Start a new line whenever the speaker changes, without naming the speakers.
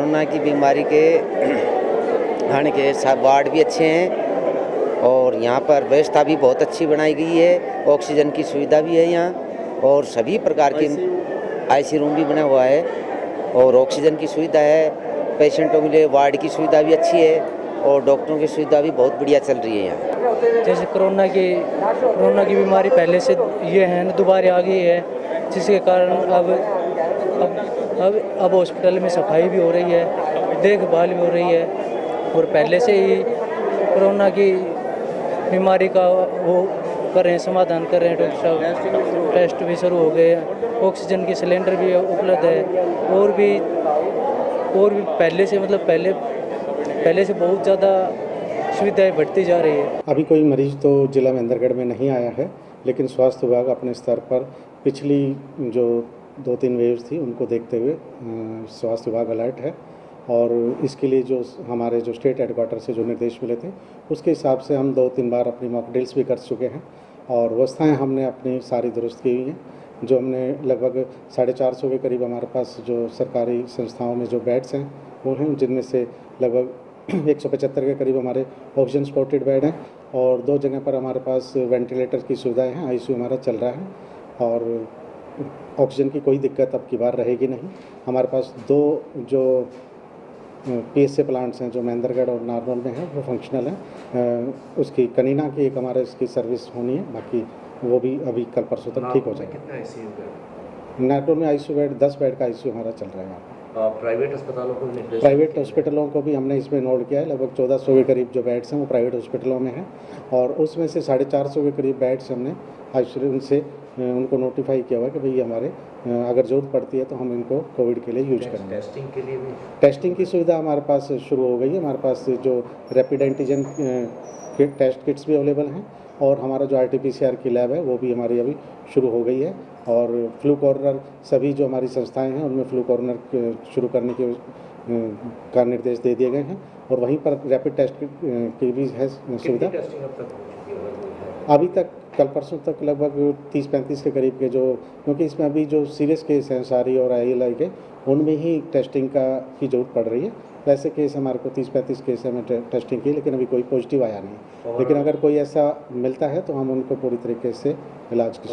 Corona की बीमारी के आने के सब वार्ड भी अच्छे हैं और यहाँ पर व्यवस्था भी बहुत अच्छी बनाई गई है। ऑक्सीजन की सुविधा भी है यहाँ और सभी प्रकार के आईसी रूम भी बना हुआ है और ऑक्सीजन की सुविधा है। पेशेंटों के लिए वार्ड की सुविधा भी अच्छी है और डॉक्टरों की सुविधा भी बहुत बढ़िया चल रही है यहाँ।
जैसे कोरोना की बीमारी पहले से ये है ना दोबारा आ गई है, जिसके कारण अब हॉस्पिटल में सफाई भी हो रही है, देखभाल भी हो रही है और पहले से ही कोरोना की बीमारी का वो कर रहे हैं, समाधान कर रहे हैं डॉक्टर साहब। टेस्ट भी शुरू हो गए हैं, ऑक्सीजन की सिलेंडर भी उपलब्ध है और भी पहले से मतलब पहले से बहुत ज़्यादा सुविधाएं बढ़ती जा रही है।
अभी कोई मरीज तो जिला मेंदरगढ़ में नहीं आया है, लेकिन स्वास्थ्य विभाग अपने स्तर पर पिछली जो 2-3 वेव्स थी उनको देखते हुए स्वास्थ्य विभाग अलर्ट है और इसके लिए जो हमारे जो स्टेट हेडक्वार्टर से जो निर्देश मिले थे उसके हिसाब से हम 2-3 बार अपनी मॉक ड्रिल्स भी कर चुके हैं और व्यवस्थाएँ हमने अपनी सारी दुरुस्त की हुई हैं। जो हमने लगभग 450 के करीब हमारे पास जो सरकारी संस्थाओं में जो बेड्स हैं वो हैं, जिनमें से लगभग 175 के करीब हमारे ऑक्सीजन सपोर्टेड बेड हैं और 2 जगह पर हमारे पास वेंटिलेटर की सुविधाएं हैं। आईसीयू हमारा चल रहा है और ऑक्सीजन की कोई दिक्कत अब की बार रहेगी नहीं। हमारे पास 2 जो पीएसए प्लांट्स हैं जो मेंदरगढ़ और नारनौल में हैं वो फंक्शनल हैं। उसकी कनीना की एक हमारे इसकी सर्विस होनी है, बाकी वो भी अभी कल परसों तक ठीक हो जाएगी।
कितना आईसीयू बेड?
नारनौल में आईसीयू बेड 10 बेड का आईसीयू हमारा चल रहा है यहाँ।
प्राइवेट अस्पतालों को निर्देश?
प्राइवेट हॉस्पिटलों को भी हमने इसमें नोट किया है। लगभग 1400 के करीब जो बेड्स हैं वो प्राइवेट हॉस्पिटलों में हैं और उसमें से 450 के करीब बेड्स हमने आईसीयू उनसे उनको नोटिफाई किया हुआ है कि भाई हमारे अगर ज़रूरत पड़ती है तो हम इनको कोविड के लिए यूज करेंगे।
टेस्टिंग के लिए भी?
टेस्टिंग की सुविधा हमारे पास शुरू हो गई है। हमारे पास जो रैपिड एंटीजन टेस्ट किट्स भी अवेलेबल हैं और हमारा जो RT-PCR की लैब है वो भी हमारी अभी शुरू हो गई है और फ्लू कॉर्नर सभी जो हमारी संस्थाएं हैं उनमें फ्लू कॉर्नर शुरू करने के का निर्देश दे दिए गए हैं और वहीं पर रैपिड टेस्ट की भी है सुविधा।
टेस्टिंग अब तक हो चुकी है?
अभी तक कल परसों तक लगभग 30-35 के करीब के जो, क्योंकि इसमें अभी जो सीरियस केस हैं सारी और ILI के उनमें ही टेस्टिंग की जरूरत पड़ रही है। वैसे केस हमारे को 30-35 केस है में टेस्टिंग की, लेकिन अभी कोई पॉजिटिव आया नहीं। लेकिन अगर कोई ऐसा मिलता है तो हम उनको पूरी तरीके से इलाज की